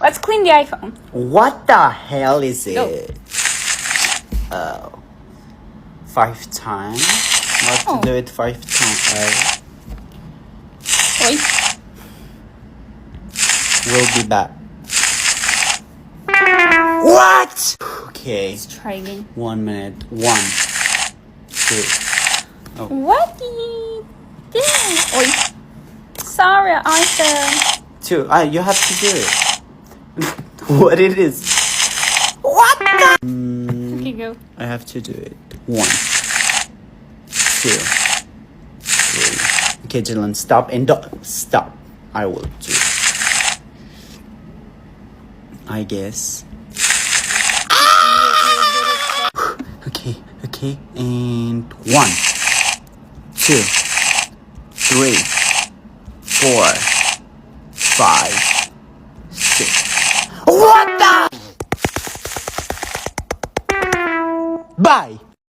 Let's clean the iPhone. What the hell is Go. it? Oh. 5 times? Not Oh. to do it 5 times. Oi. We'll be back. What? Okay. Let's try again. 1 minute. 1, 2. What the? Oi. Sorry, iPhone. 2. You have to do it. What it is? What the? Okay, go. I have to do it. 1, 2, 3. Okay, Dylan, stop and don't stop. I will do it. I guess. Okay, and 1, 2, 3, 4, 5, 6. What the? Bye.